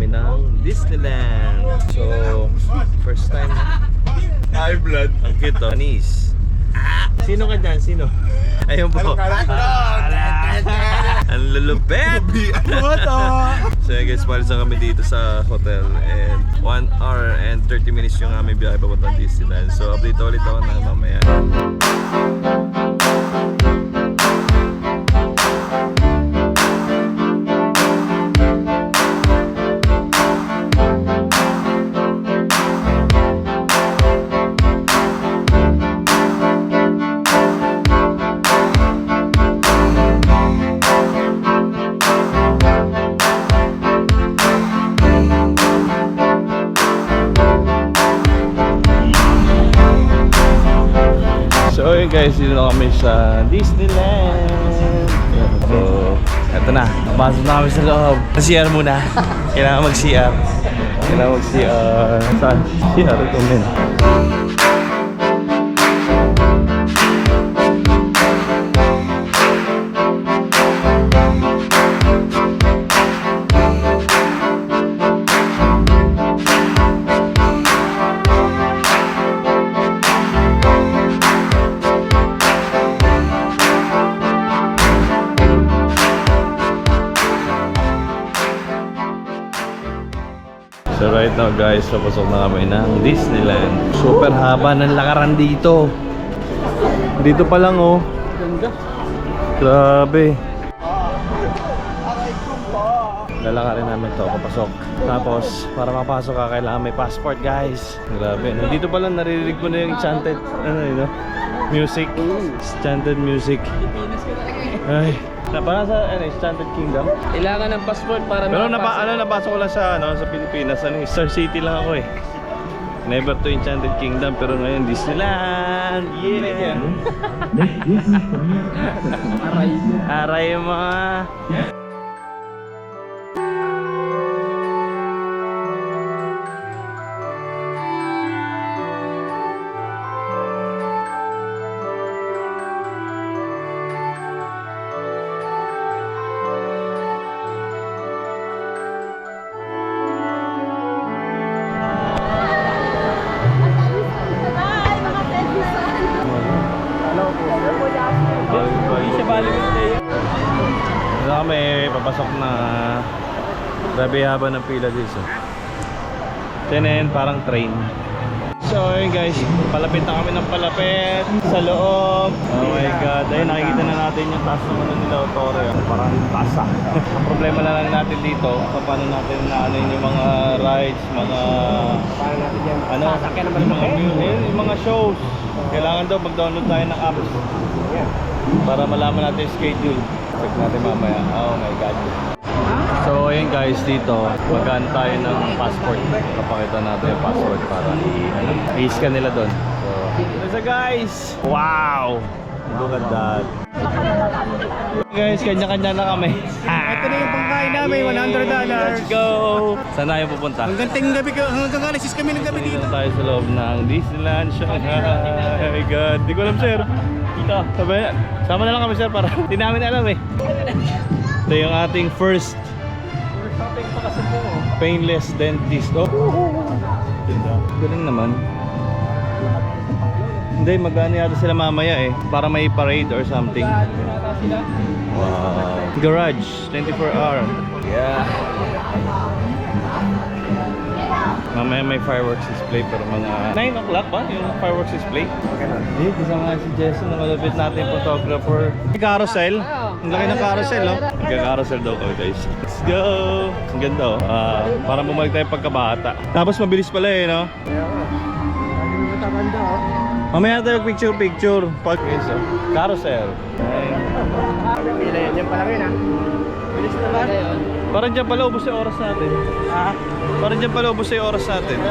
kami ng Disneyland. So, first time na. High blood. Ang cute to. Anis. Sino ka dyan? Sino? Ayun po. Ang lulupet! So yun guys, palis na kami dito sa hotel. And 1 hour and 30 minutes yung aming biyahe papuntang Disneyland. So update ulit ako na mamaya. So yun guys, dito na kami sa Disneyland. So, eto na. Pasok na kami sa loob. CR muna. Kailangan mag-CR. Kailangan mag-CR. Saan? CR, ito men. So right now guys, papasok na kami ng Disneyland. Super haba ng lakaran dito. Dito pa lang oh. Grabe. Lalakarin namin to, papasok. Tapos, para mapasok ka, kailangan may passport guys. Grabe. Nandito pa lang naririnig ko na yung enchanted music. Enchanted music. Ay. Parang sa Enchanted Kingdom. Kailangan ng passport para pero napasok ko lang sa Pilipinas. Star City lang ako eh. Never to Enchanted Kingdom, pero ngayon Disneyland. Yeah. Aray mga. Kami papasok na. Grabe haba ng pila dito. Tenen parang train. So yun guys, palapit na kami ng palapit sa loob. Oh my god, ayun nakikita na natin yung taas naman nila Otore. Parang tasa. Ang problema na lang natin dito, paano natin naanin yung mga rides, mga yung mga shows. Kailangan daw mag-download tayo ng apps para malaman natin yung schedule. Check natin mamaya. Oh my god. So ayun guys, dito magkaan tayo ng passport. Kapakita natin yung passport para i-scan nila doon. So let's guys. Wow, look at that. Guys, kanya-kanya na kami. Ito na yung pangkain namin, $100. Let's go. Saan tayo pupunta? Hanggang alas 6 kami ng gabi dito. Dito tayo sa loob ng Disneyland Shanghai. Oh my god, di ko alam sir. Dito, sama na lang kami sir para hindi namin alam eh. Ito yung ating first painless dentist. Oh, galing naman. Hindi, mag-ano yata sila mamaya eh, para may parade or something. Wow. Garage, 24 hour. Yeah. Mamaya may fireworks display pero mga 9 o'clock ba yung fireworks display? Hindi, kasama si Jason na malapit natin yung photographer. Carousel. Ang laki ng carousel, no? Nagka-carousel daw kami guys. Let's go! Ang ganda oh. Para bumalik tayo pagkabata. Tapos mabilis pala eh, no? Mamaya tayo picture-picture. Carousel. Yan pala rin ha. Bilis naman. Parang dyan pala ubos yung oras natin. Parang dyan pala ubos yung oras natin.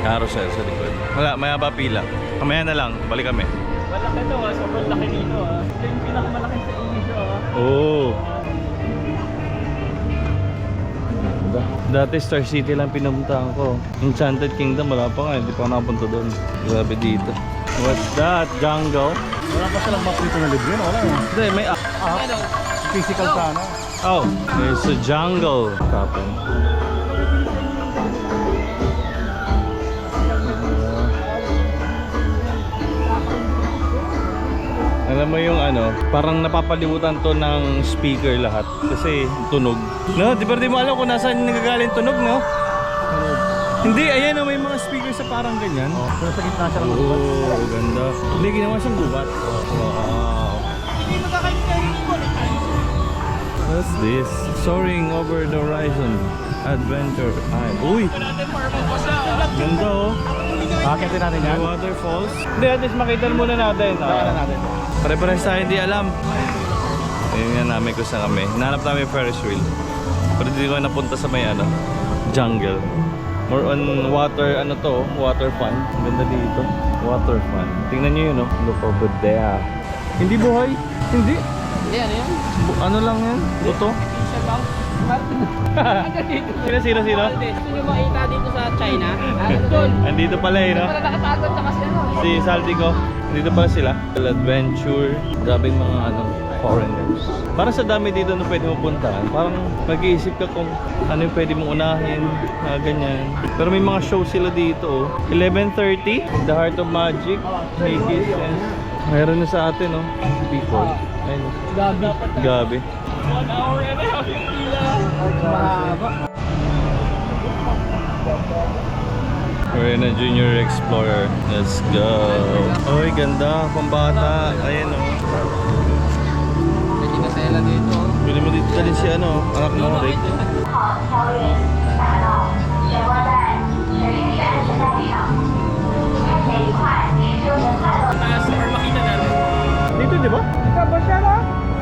Carousel sa likod. Wala, mayaba pila. Mamaya na lang, balik kami. Malaki to ha, sobrang laki dito ha. Ito yung pinakamalaki sa Asia ha. Oo. Dati Star City lang pinuntahan ko. Enchanted Kingdom wala pa nga, hindi pa ako nakapunta doon. Grabe dito. What's that? Jungle? Wala pa silang mapito na libre, no? Wala yun. Hindi, may Physical sana. oh, there's a jungle. Kapon. Alam mo yung ano, parang napapalibutan to ng speaker lahat kasi tunog. No, di ba di mo alam kung nasaan nagagaling tunog, no? Hindi, ayan oh, may mga speaker sa parang ganyan. Pero sa gitna siya ng gubat. Oo, ganda. Hindi, ginawa siyang gubat. Wow. What's this? Soaring over the horizon. Adventure. Ay, uy! Ganda oh. Akitin natin yan. May waterfalls. Hindi, at least makita muna natin. Kaya natin. Pare-pares tayo hindi alam. Ayun nga namin kung saan kami. Hinahanap namin yung Ferris wheel. Pero hindi ko napunta sa may ano, jungle. More on water, ano to, water fun. Ang ganda dito. Water fun. Tingnan nyo yun, no? Look over there. Hindi buhay? Hindi. Hindi, ano yan? Ano lang yan? Buto? Isa lang. Sino? Gusto nyo makita dito sa China? Doon. Andito pala eh, no? Para nakatagot sa kasi ano. Si Saltico. Dito pala sila. Adventure. Grabing mga ano, foreigners. Parang sa dami dito na pwede mo puntahan. Parang mag-iisip ka kung ano yung pwede mong unahin. Ganyan. Pero may mga show sila dito. 11:30. The Heart of Magic. Mickey's. Mayroon na sa atin, no? People. Ayun. Gabi. 1 hour and a half yung pila. Mahaba. We're in a Junior Explorer. Let's go. Oy, ganda. Pambata. Ayan, oh. Pwede ka sela dito. Pwede mo dito dalhin si ano, anak mo, Rick. 号调运来到水关在水域安全带上，开启愉快，周年快乐。 Taas or makita natin. Dito, di ba?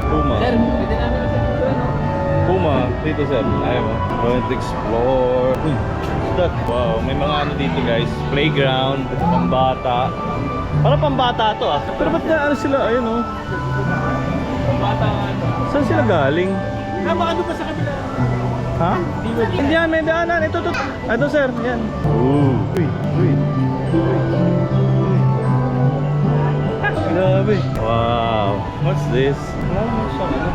Puma. Sir, pwede namin sa dito, ano? Puma. Dito, sir. Ayaw mo. Going to explore. That. Wow, may mga ano dito, guys. Playground. Pambata. Parang pambata to, ah. Pero ba't na ano sila? Ayun, oh. Bata nga, ano. Saan sila galing? Baka doon pa sa kabila. Ha? Hindi yan, may daanan. Ito. Ito, sir. Yan. Ooh. Uy. Grabe. Wow. What's this? Wala mo siyang ano.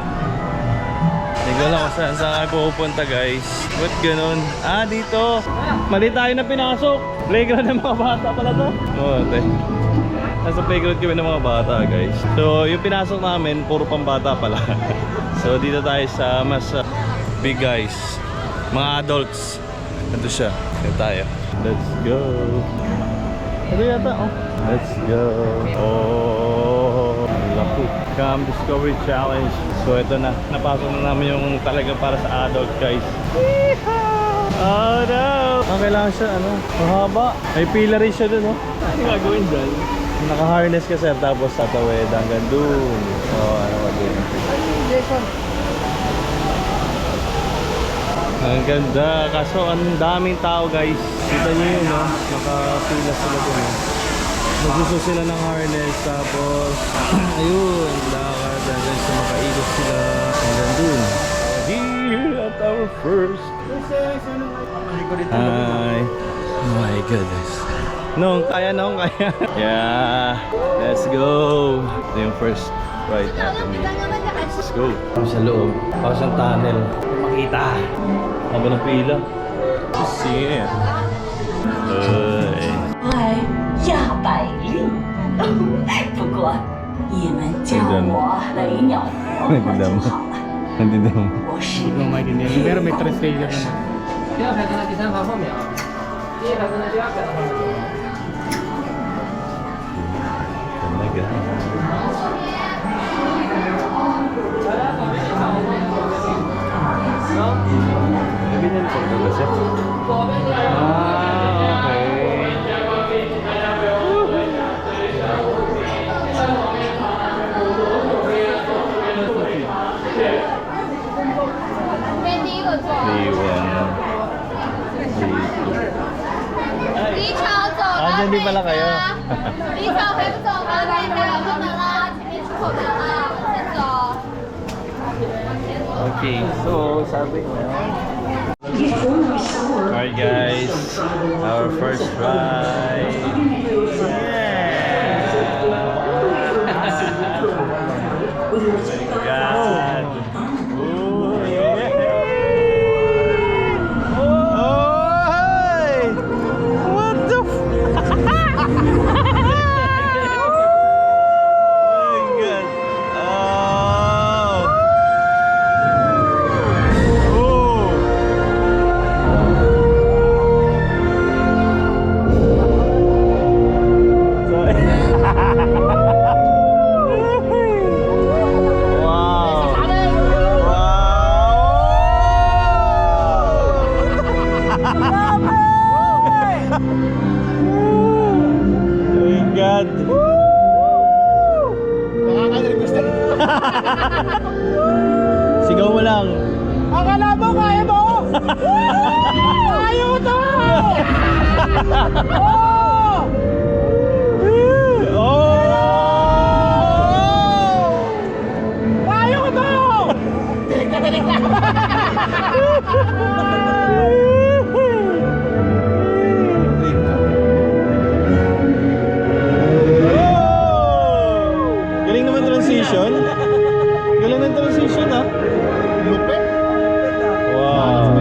Hindi ko alam kung saan kayo pupunta, guys. Ba't ganun? Ah, dito. Mali tayo na pinasok. Playground ng mga bata pala to. Oo, te. Nasa playground kami ng mga bata, guys. So, yung pinasok namin, puro pambata pala. So, dito tayo sa mas big guys. Mga adults. Ito siya. Ito tayo. Let's go. Ito yata, oh. Let's go. Oh, laki. Come Discovery Challenge. So, ito na. Napasok na namin yung talaga para sa adult, guys. Oh, no. Kailangan siya, ano, mahaba. May pila rin siya dun, oh. Ano gagawin dyan? Naka-harness ka, sir, tapos tatawid hanggang dun. Oh, ano ba dun? Ang ganda. Kaso, ang daming tao, guys. Kita nyo yun, no? Nakapila sila dun, no? Magsuso sila ng harness, tapos ayun, lakad hanggang sa makaikot sila hanggang dun. Here at our first. Hi. Oh my goodness. Nung kaya. Yeah. Let's go. Ito yung first ride natin. Let's go. Sa loob. Parang siyang tunnel. Makita. Haba ng pila. See it.来亚百利，不过你们叫我雷鸟我就好了。 Hindi naman. 我是 Hindi mo maintindihan. Pero may translator naman. 第二排跟他第三排后面啊。第一排跟他第二排的后面。 Ganyan po ba siya? Ah, okay. Dyan din pala kayo. 第一条回不走吗？那边有个门啦，前面出口门啦，往前走。 Okay, so sabi niya. Alright guys, our first ride. Yeah. God. Ooh, yeah. Oh, hey! What the Oh my God. Ayaw ko to! Ayaw ko to! Galing naman transition. Galing ng transition ha. Lupit. Wow.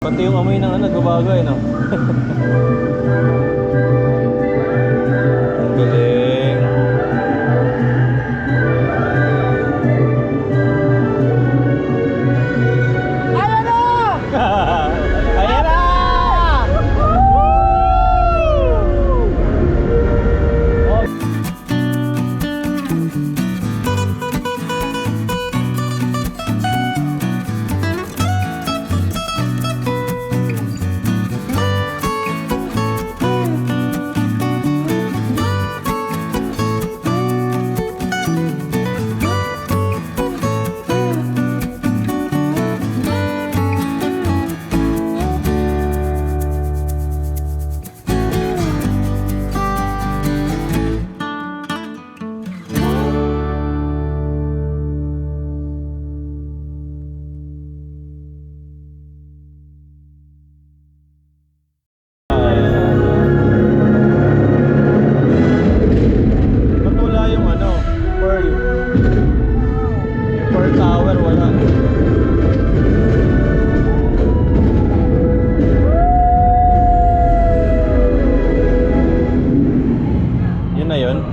Pati yung amoy ng nagbabago eh, no? Ang galing. Ayan na! Ayan na! Ba't wala yung ano, Pearl? Yung Pearl Tower wala. Yun na yun?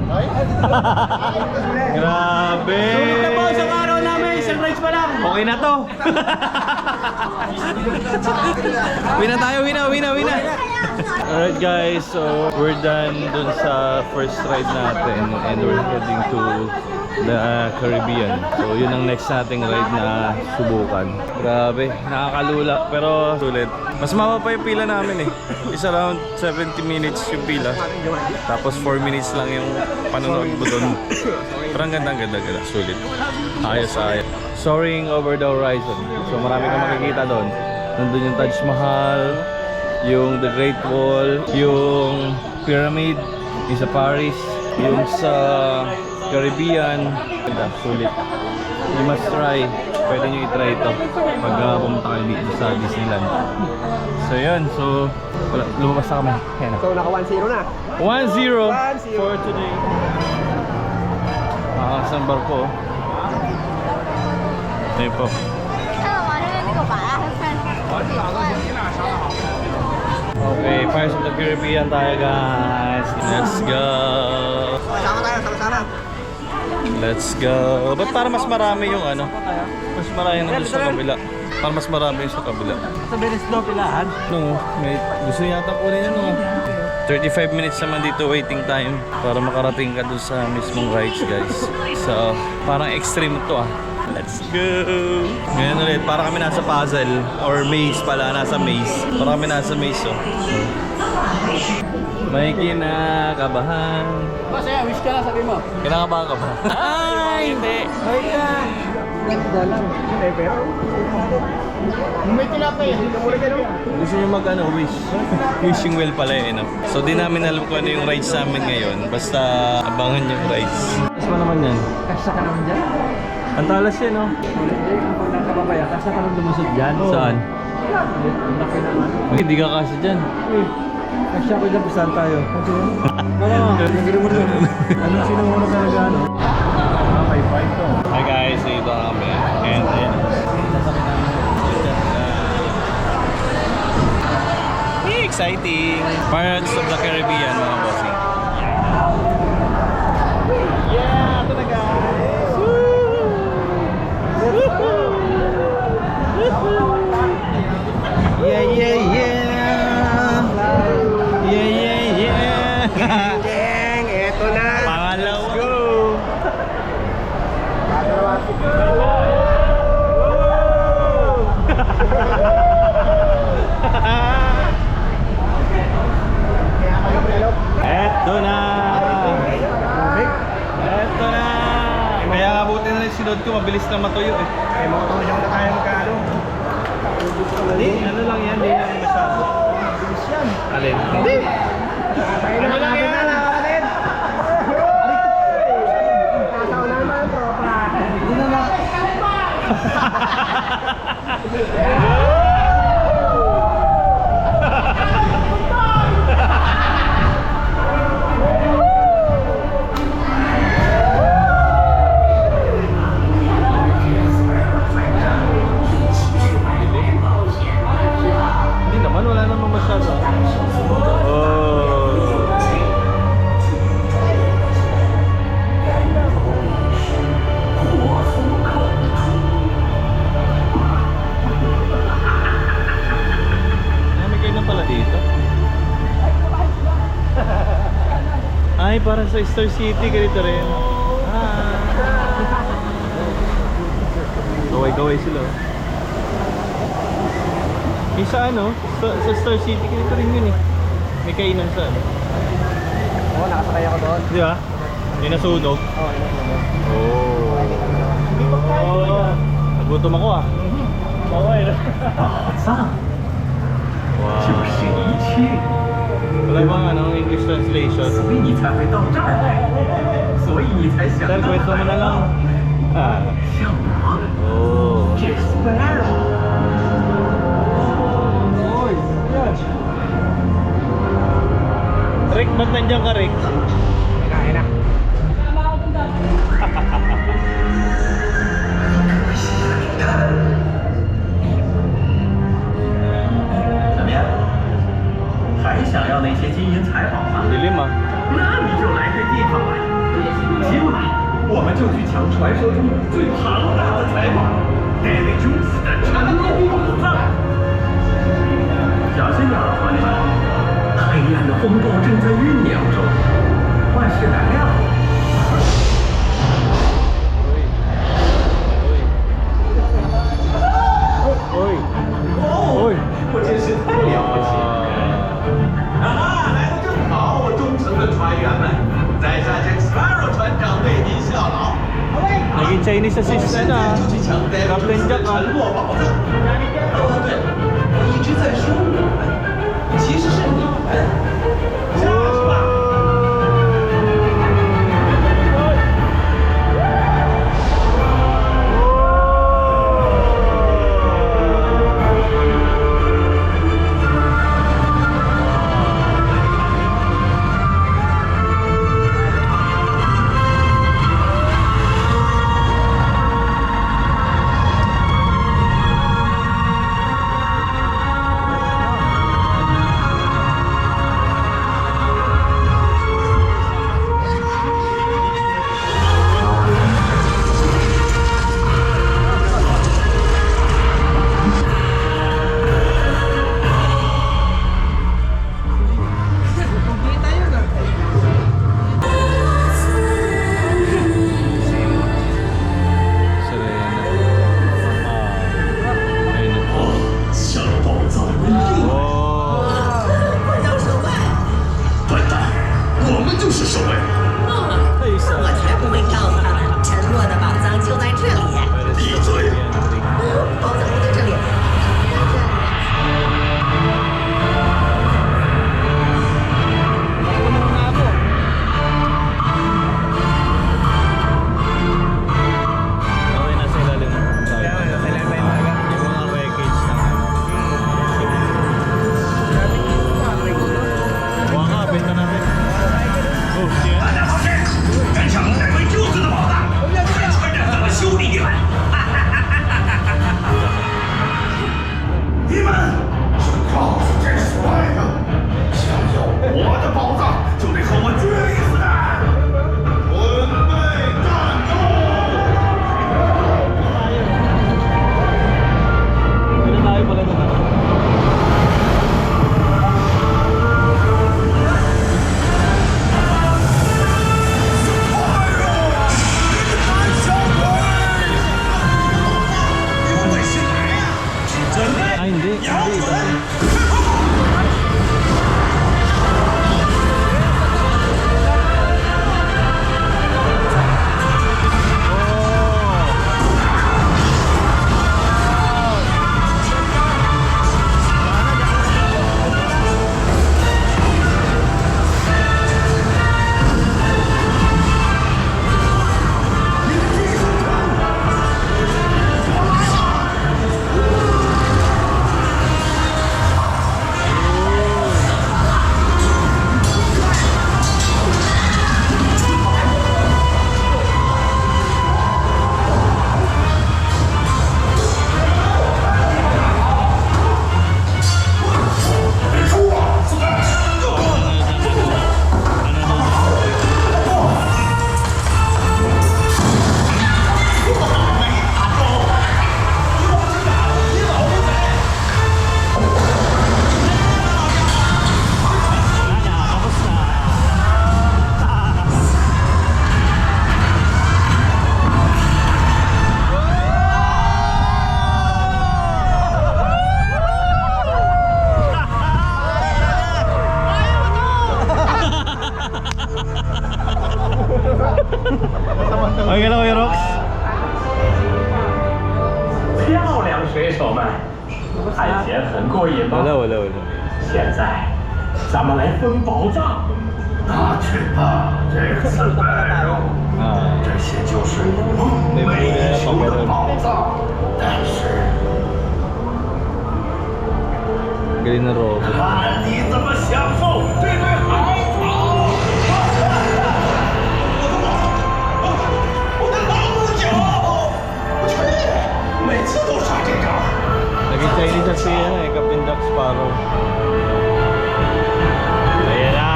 Grabe! Sulit na po isang araw namin, isang rides pa lang. Okay na to! Win na tayo, win na! Alright guys, so we're done dun sa first ride natin and we're heading to the Caribbean. So yun ang next nating ride na subukan. Grabe, nakakalula pero sulit. Mas mababa pa yung pila namin eh. It's around 70 minutes yung pila. Tapos 4 minutes lang yung panonood mo dun. Pero ang ganda, sulit. Ayos. Soaring over the horizon. So marami kang makikita doon. Nandun yung Taj Mahal, yung The Great Wall, yung Pyramid, yung sa Paris, yung sa Caribbean. Ganda, sulit. You must try. Pwede nyo i-try ito pag pumunta kayo dito sa Disneyland. So yun, lumabas na kami. Ayan na. So naka 1-0 na. 1-0 for today. Isang barko. Ito yun po. 看了吗？这边那个瓦拉还算几万。Okay, Pirates of the Caribbean tayo guys. Let's go. Sama tayo, sama-sama. Let's go. Ba't para mas marami yung ano? Mas marami nandun sa kabila. Para mas marami yung sa kabila. Sa Venice daw pilahan. No, may gusto yata kunin yan no. 35 minutes naman dito waiting time para makarating ka dun sa mismong rides guys. So, parang extreme to ah. Let's go! Ngayon ulit, para kami nasa puzzle or maze pala, nasa maze. Para kami nasa maze oh. May kinakabahan. Masaya, wish ka lang sabi mo. Kinakabahan ka ba? Ay, hindi! Ay ka! Ganda lang. Pero... May tinapay. Hindi ka muna gano'n. Gusto nyo mag ano, wish. Wishing well pala yun. No? So di namin alam kung ano yung rides namin ngayon. Basta abangan yung rides. Mas mo naman yan. Kasya ka naman dyan? Ang talas yan, no? Hindi, kung nakababaya, kasya ka naman lumusod dyan. Saan? Ang laki naman. Hindi ka kasi dyan. Kasya ko dyan, pusahan tayo. Nagano mo rin. Anong sino mo na talaga ano? May fight to. Hi guys, dito kami. And then, exciting! Pirates of the Caribbean, mga bossing. Yeah! Ito na guys! Yeah, yeah, yeah! Yeah, yeah, yeah! Geng, eto na. Pangalaw! Go! Eto na! Eto na! Kaya nga buti na rin sinod ko, mabilis na matuyo eh. Ay, mga tumasyang na tayo magkano. Hindi, ano lang yan, hindi lang masyado. Bilis yan. Alin? Hindi. Ano lang yan? Alin? Nasa una naman ang tropa. Hindi na na. Hindi naman, wala naman masyado. Oh. May kayo na pala dito. Ay, parang sa Star City, ganito rin. Gaway-gaway sila. Yung sa ano, sa Star City, ganito rin yun eh. May kainan sa ano. Oo, nakasakay ako doon. Di ba? Yung nasunog. Oo, yun. Oh. Oh. Nagutom ako ah. Okay. Wow. Wala bang ano, English translation? Sir, kwento mo na lang. Ah. Oh. Rick, ba't nandiyan ka, Rick? Kaya na. 怎么样？还想要那些金银财宝吗？ Dilim ah. 那你就来对地方了。今晚我们就去抢传说中最庞大的财宝——戴维·琼斯的沉默宝藏。小心点儿，伙计们！黑暗的风暴正在酝酿中，万事难料。 Uy. Uy. 我真是太了不起了！来得正好，我忠诚的船员们，在下 Jack Sparrow 船长为您效劳。 Naging Chinese assistant ah. 就去抢 Captain Jack 啊。沉默宝藏。哦，对了，我一直在说我们，其实是你们。下去吧。 Wow. 分宝藏。拿去吧，这次白肉，这些就是梦寐以求的宝藏。但是， Galing na robot. 看你怎么享受这对好草！我的老酒，我去，每次都耍这招。 Naging Chinese at siya na eh, Captain Jack Sparrow. Ayan na!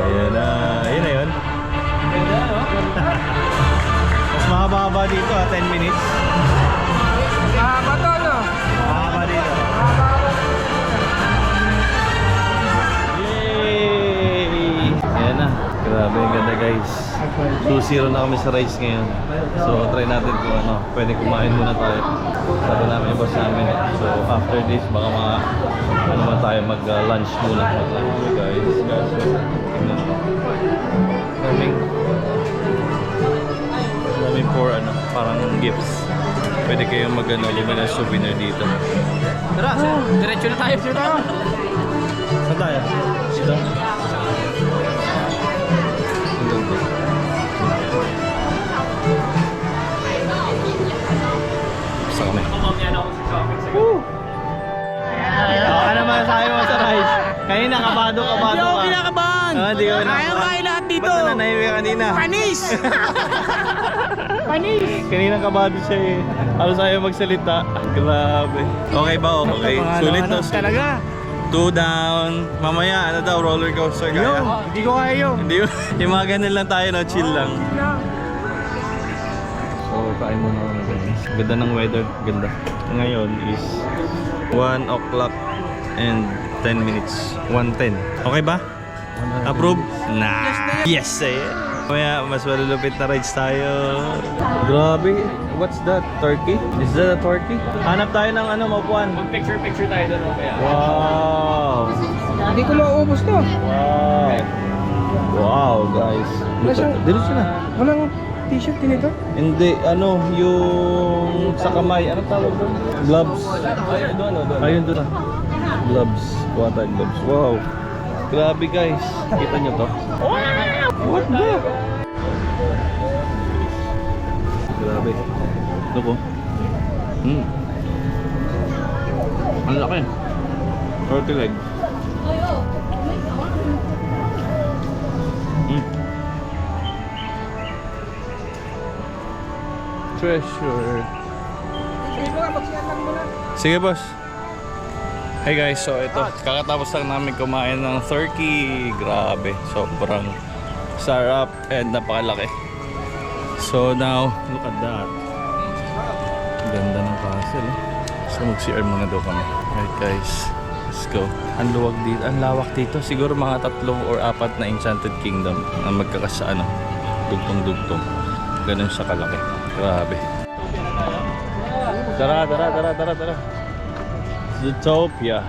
Ayan na! Ayan na yun. Mas mahaba dito 10 minutes. Mahaba to, no? Mahaba dito. Yay! Ayan na. Grabe, ang ganda guys. 2-0 na kami sa race ngayon. So try natin kung ano, pwede kumain muna tayo. Sabi namin yung boss namin. So after this, baka mga ano ba tayo mag-lunch muna. Mag-lunch guys. Tingnan mo. Daming for ano, parang gifts. Pwede kayong mag-ano, bumili ng souvenir dito. Tara, diretso na tayo. Saan tayo? Dito? Basta kami. Mamaya na ako sa shopping sa Ano masasabi mo sa rice? Kanina kabado ka. Hindi ako kinakabahan. Hindi ka Kaya lahat dito. Ba't nananahimik ka kanina? Panis! Panis! Kanina kabado siya eh. Halos ayaw magsalita. Grabe. Okay ba? Okay. Sulit no? Talaga. 2 down. Mamaya, ano daw, roller coaster kaya? Hindi ko kaya yun. Hindi yun. Yung mga ganun lang tayo, no? Chill lang. So, kain mo na guys. Ganda ng weather. Ganda. Ngayon is 1 o'clock and 10 minutes. 1:10. Okay ba? Approve? Nah. Yes, eh. Mamaya, mas malulupit na rides tayo. Grabe. What's that? Turkey? Is that a turkey? Hanap tayo ng ano, mapuan. Picture tayo doon mamaya. Wow. Hindi ko mauubos to. Wow. Wow, guys. Diretso na. Walang t-shirt din ito? Hindi, ano, yung sa kamay, ano tawag doon? Gloves. Ayun doon. Gloves. Kuha tayo gloves. Wow. Grabe guys. Kita nyo to? What the? Grabe. Ito po. Ang laki. 30 leg. Treasure. Sige boss. Hey guys, so ito, kakatapos lang namin kumain ng turkey. Grabe, sobrang sarap and napakalaki. So now, look at that. Ganda ng castle. So mag-CR muna daw kami. Alright guys, let's go. Ang luwag dito, ang lawak dito. Siguro mga 3 or 4 na Enchanted Kingdom na magkakasa ano, dugtong-dugtong. Ganun siya kalaki. Grabe. Tara. Zootopia.